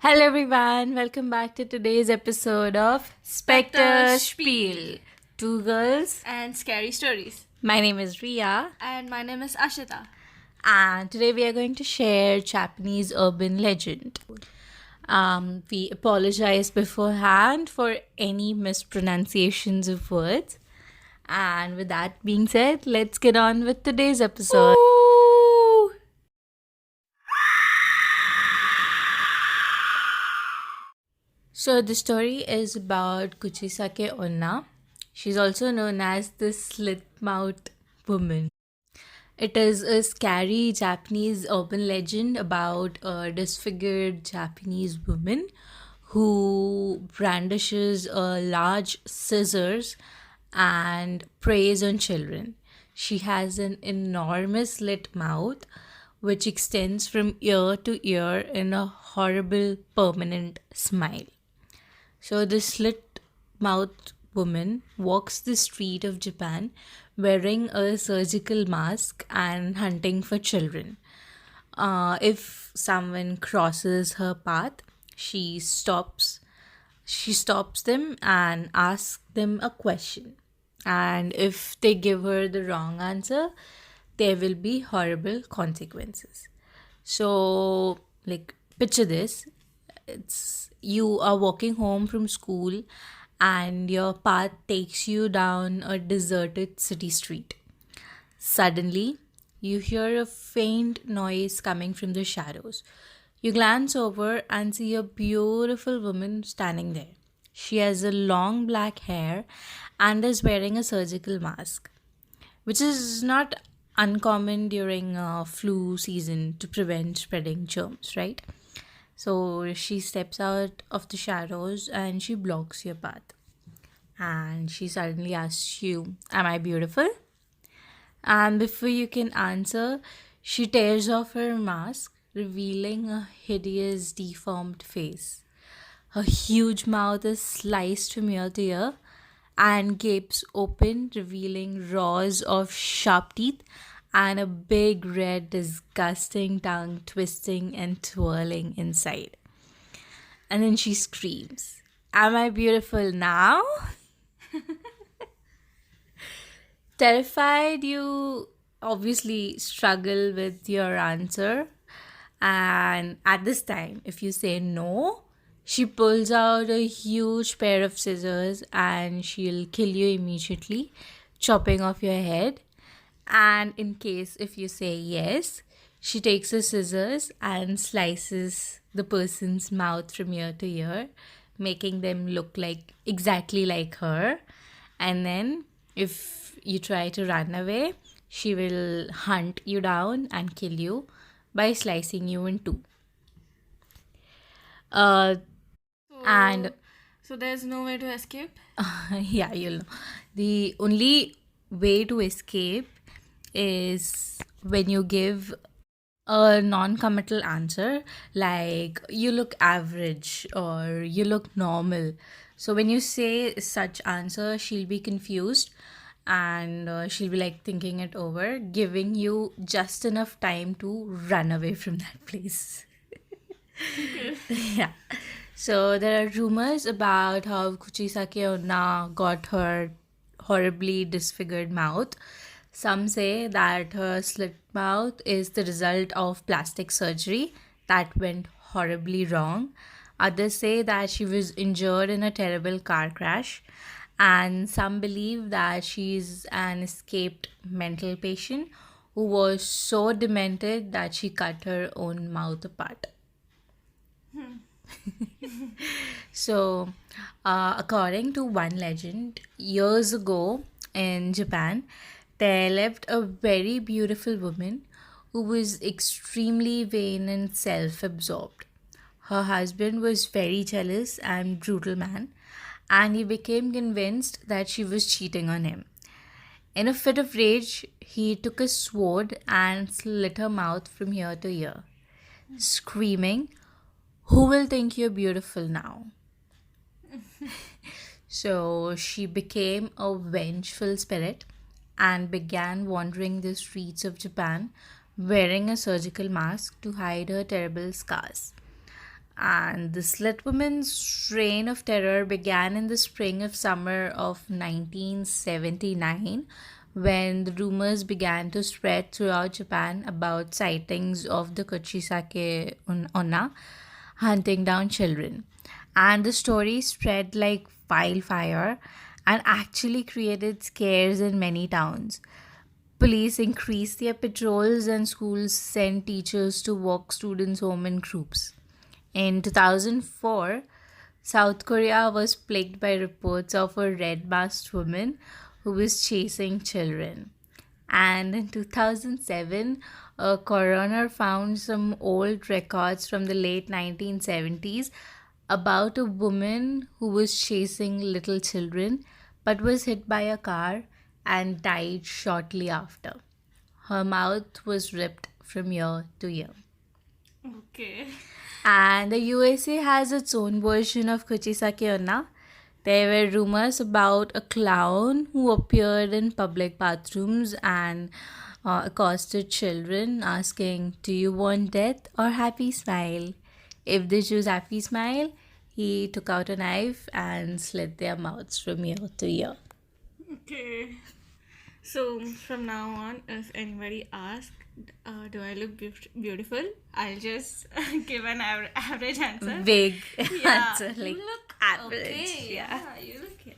Hello everyone, welcome back to today's episode of Spectre Spectre Spiel. Two girls. and scary stories. My name is Ria, And my name is Ashita. and today we are going to share Japanese urban legend. We apologize beforehand for any mispronunciations of words. And with that being said, let's get on with today's episode. Woo! So the story is about Kuchisake Onna. She's also known as the slit-mouthed woman. It is a scary Japanese urban legend about a disfigured Japanese woman who brandishes a large scissors and preys on children. She has an enormous slit mouth which extends from ear to ear in a horrible permanent smile. So the slit mouthed woman walks the street of Japan wearing a surgical mask and hunting for children. If someone crosses her path, she stops she stops them and asks them a question. And if they give her the wrong answer, there will be horrible consequences. So, like, picture this, it's you are walking home from school and your path takes you down a deserted city street. Suddenly, you hear a faint noise coming from the shadows. You glance over and see a beautiful woman standing there. She has a long black hair and is wearing a surgical mask, which is not uncommon during flu season to prevent spreading germs, right? So she steps out of the shadows and she blocks your path. And she suddenly asks you, "Am I beautiful?" And before you can answer, she tears off her mask, revealing a hideous, deformed face. Her huge mouth is sliced from ear to ear and gapes open, revealing rows of sharp teeth and a big, red, disgusting tongue twisting and twirling inside. And then she screams, "Am I beautiful now?" Terrified, you obviously struggle with your answer. And at this time, if you say no, she pulls out a huge pair of scissors and she'll kill you immediately, chopping off your head. And in case if you say yes, she takes the scissors and slices the person's mouth from ear to ear, making them look like exactly like her. And then if you try to run away, she will hunt you down and kill you by slicing you in two. Uh, So, and so there's no way to escape. yeah, you'll know. The only way to escape is when you give a non-committal answer, like you look average or you look normal. So when you say such answer, she'll be confused and she'll be like thinking it over, giving you just enough time to run away from that place. Yeah. So there are rumors about how Kuchisake Onna got her horribly disfigured mouth. Some say that her slit mouth is the result of plastic surgery that went horribly wrong. Others say that she was injured in a terrible car crash. And some believe that she's an escaped mental patient who was so demented that she cut her own mouth apart. So, according to one legend, years ago in Japan, there lived a very beautiful woman who was extremely vain and self absorbed. Her husband was very jealous and brutal man, and he became convinced that she was cheating on him. In a fit of rage, he took a sword and slit her mouth from ear to ear, screaming, "Who will think you're beautiful now?" So she became a vengeful spirit and began wandering the streets of Japan wearing a surgical mask to hide her terrible scars. And the slit woman's reign of terror began in the spring of summer of 1979 when the rumors began to spread throughout Japan about sightings of the Onna hunting down children. And the story spread like wildfire and actually created scares in many towns. Police increased their patrols and schools sent teachers to walk students home in groups. In 2004, South Korea was plagued by reports of a red masked woman who was chasing children. And in 2007, a coroner found some old records from the late 1970s about a woman who was chasing little children but was hit by a car and died shortly after. Her mouth was ripped from ear to ear. Okay. And the USA has its own version of Kuchisake Onna. There were rumors about a clown who appeared in public bathrooms and accosted children, asking, "Do you want death or happy smile?" If they choose happy smile, he took out a knife and slit their mouths from ear to ear. Okay. So from now on, if anybody asks, do I look beautiful? I'll just give an average answer. Big Yeah, answer, you like look average. okay. Yeah. Yeah, you look it.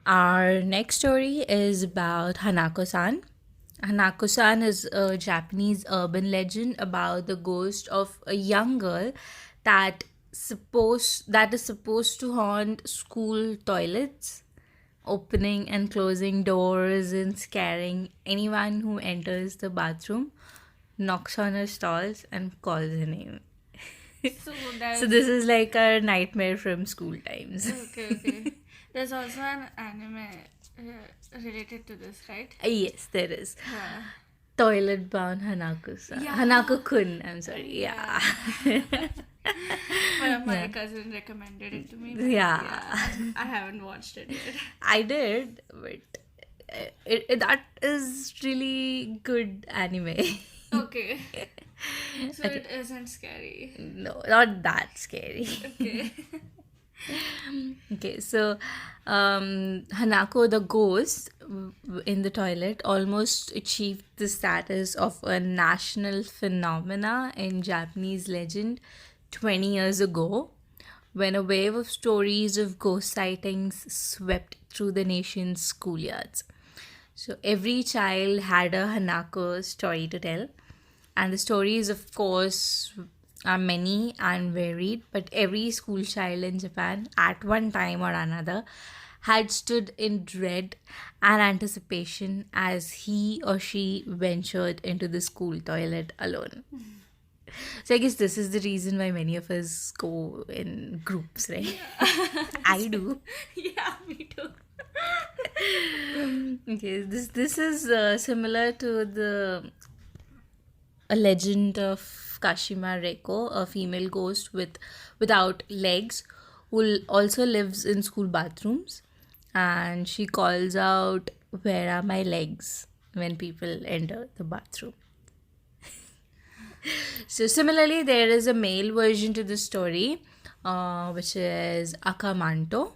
Our next story is about Hanako San. Hanako San is a Japanese urban legend about the ghost of a young girl that is supposed to haunt school toilets, opening and closing doors and scaring anyone who enters the bathroom, knocks on her stalls and calls her name. So there's So this is like a nightmare from school times. okay. There's also an anime related to this, right? Yes, there is. Yeah. Toilet bound Hanako-san. Yeah. Hanako-kun, I'm sorry. Yeah. One of my cousins recommended it to me. But Yeah. I haven't watched it yet. I did, but that is really good anime. Okay. So it isn't scary. No, not that scary. Okay. Okay, so Hanako the ghost in the toilet almost achieved the status of a national phenomena in Japanese legend 20 years ago when a wave of stories of ghost sightings swept through the nation's schoolyards. So every child had a Hanako story to tell, and the stories, of course, are many and varied, but every school child in Japan, at one time or another, had stood in dread and anticipation as he or she ventured into the school toilet alone. So I guess this is the reason why many of us go in groups, right? I do. Yeah, me too. Okay, this is similar to a legend of Kashima Reiko, a female ghost without legs, who also lives in school bathrooms, and she calls out, "Where are my legs?" when people enter the bathroom. So similarly, there is a male version to this story, which is Akamanto,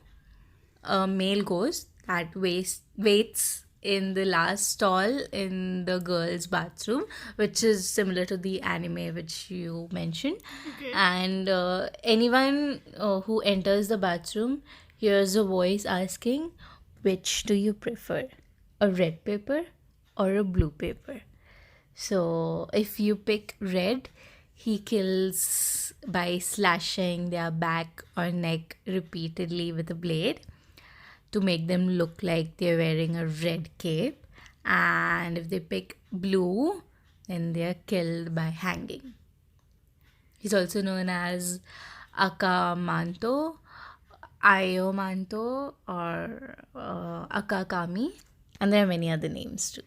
a male ghost that waits in the last stall in the girls' bathroom, which is similar to the anime which you mentioned. Okay. And anyone who enters the bathroom hears a voice asking, "Which do you prefer? A red paper or a blue paper?" So if you pick red, he kills by slashing their back or neck repeatedly with a blade to make them look like they're wearing a red cape. And if they pick blue, then they're killed by hanging. He's also known as Akamanto, Ayomanto, or Akakami. And there are many other names too.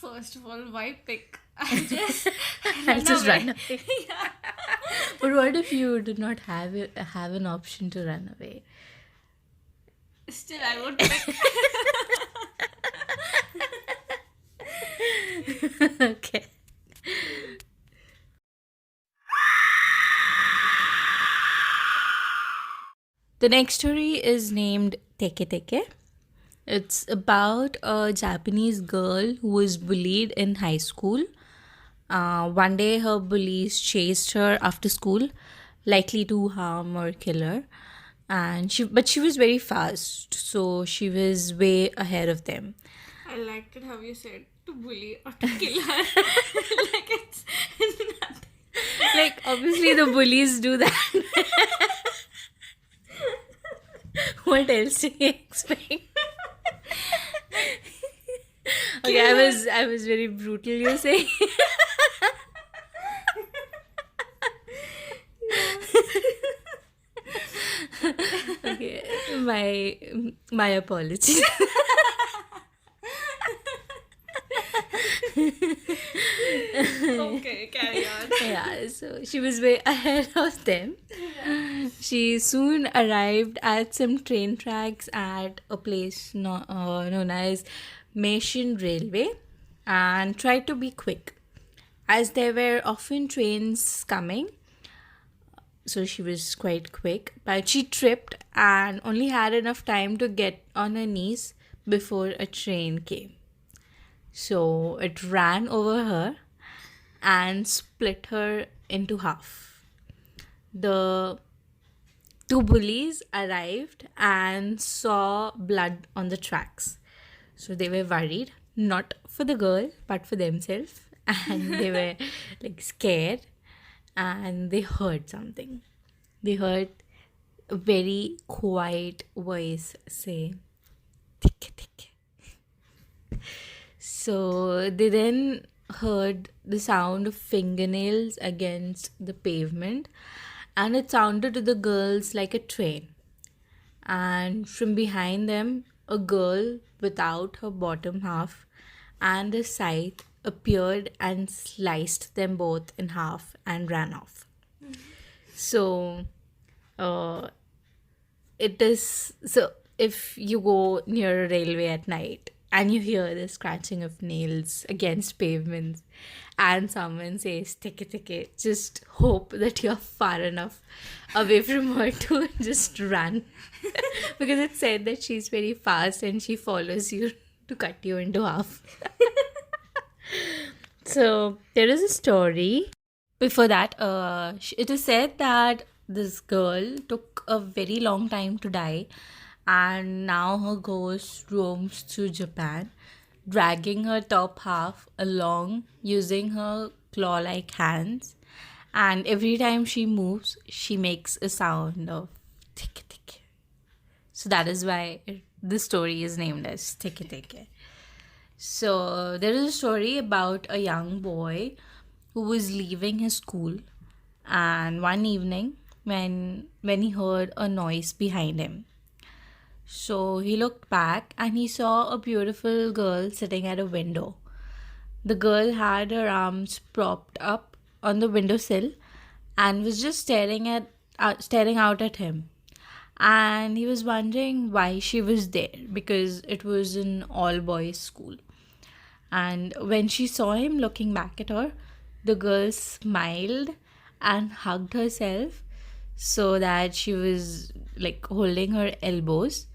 First of all, why pick? I'll just run away. Yeah. But what if you did not have an option to run away? Still, I would pick. Okay. The next story is named Teke-teke. It's about a Japanese girl who was bullied in high school. One day, her bullies chased her after school, likely to harm or kill her. But she was very fast, so she was way ahead of them. I liked it how you said to bully or to kill her. Like it's nothing. Like, obviously, the bullies do that. What else do you expect? Okay, I was very brutal, you say. Okay, my apologies. Okay, carry on. Yeah, so she was way ahead of them. She soon arrived at some train tracks at a place known as Meishin Railway and tried to be quick. As there were often trains coming, so she was quite quick, but she tripped and only had enough time to get on her knees before a train came. So it ran over her and split her into half. The two bullies arrived and saw blood on the tracks. So they were worried, not for the girl, but for themselves. And they were like scared and they heard something. They heard a very quiet voice say, "Tick, tick." So they then heard the sound of fingernails against the pavement, and it sounded to the girls like a train. And from behind them, a girl without her bottom half and a scythe appeared and sliced them both in half and ran off. So, uh, it is so if you go near a railway at night and you hear the scratching of nails against pavements and someone says teke teke, just hope that you're far enough away from her to just run. Because it said that she's very fast and she follows you to cut you into half. So there is a story. Before that, it is said that this girl took a very long time to die, and now her ghost roams through Japan, dragging her top half along using her claw like hands. And every time she moves, she makes a sound of tick tick. So that is why the story is named as Teke Teke. So there is a story about a young boy who was leaving his school, and one evening when he heard a noise behind him. So he looked back and he saw a beautiful girl sitting at a window. The girl had her arms propped up on the windowsill and was just staring out at him. And he was wondering why she was there because it was an all boys school. And when she saw him looking back at her, the girl smiled and hugged herself so that she was like holding her elbows.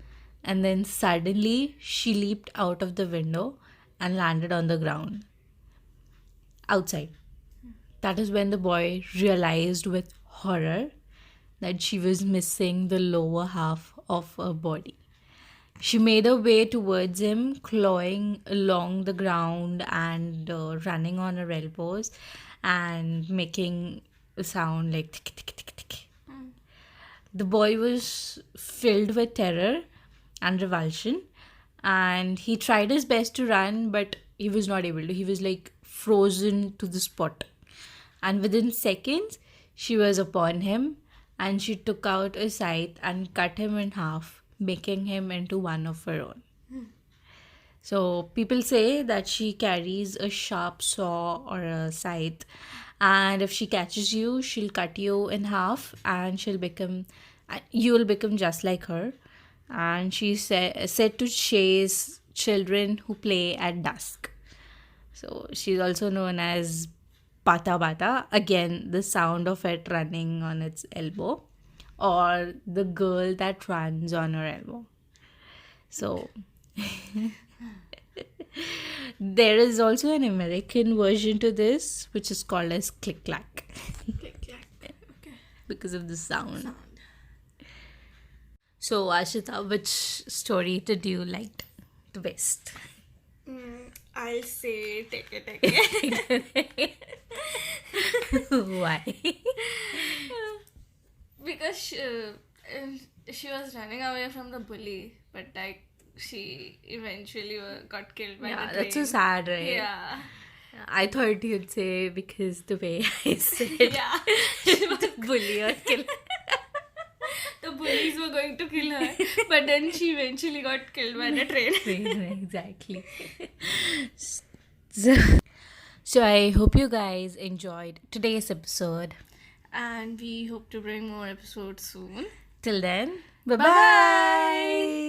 And then suddenly she leaped out of the window and landed on the ground outside. That is when the boy realized with horror that she was missing the lower half of her body. She made her way towards him, clawing along the ground and running on her elbows and making a sound like tick, tick, tick, tick. The boy was filled with terror and revulsion, and he tried his best to run, but he was not able to. He was like frozen to the spot. And within seconds, she was upon him and she took out a scythe and cut him in half, making him into one of her own. So people say that she carries a sharp saw or a scythe, and if she catches you, she'll cut you in half, and you will become just like her. And she's said to chase children who play at dusk. So she's also known as Bata Bata. Again, the sound of it running on its elbow, or the girl that runs on her elbow. So there is also an American version to this, which is called as Click Clack Click, clack. Okay. because of the sound. Sound. So Ashita, which story did you like the best? I'll say Teke-teke. Why? Because she was running away from the bully, but like she eventually got killed by Yeah, the train. that's so sad, right? Yeah. I thought you'd say because the way I said Yeah. She was, bully or kill. the bullies were going to kill her, but then she eventually got killed by the train. Exactly. So I hope you guys enjoyed today's episode. And we hope to bring more episodes soon. Till then, bye Bye. bye.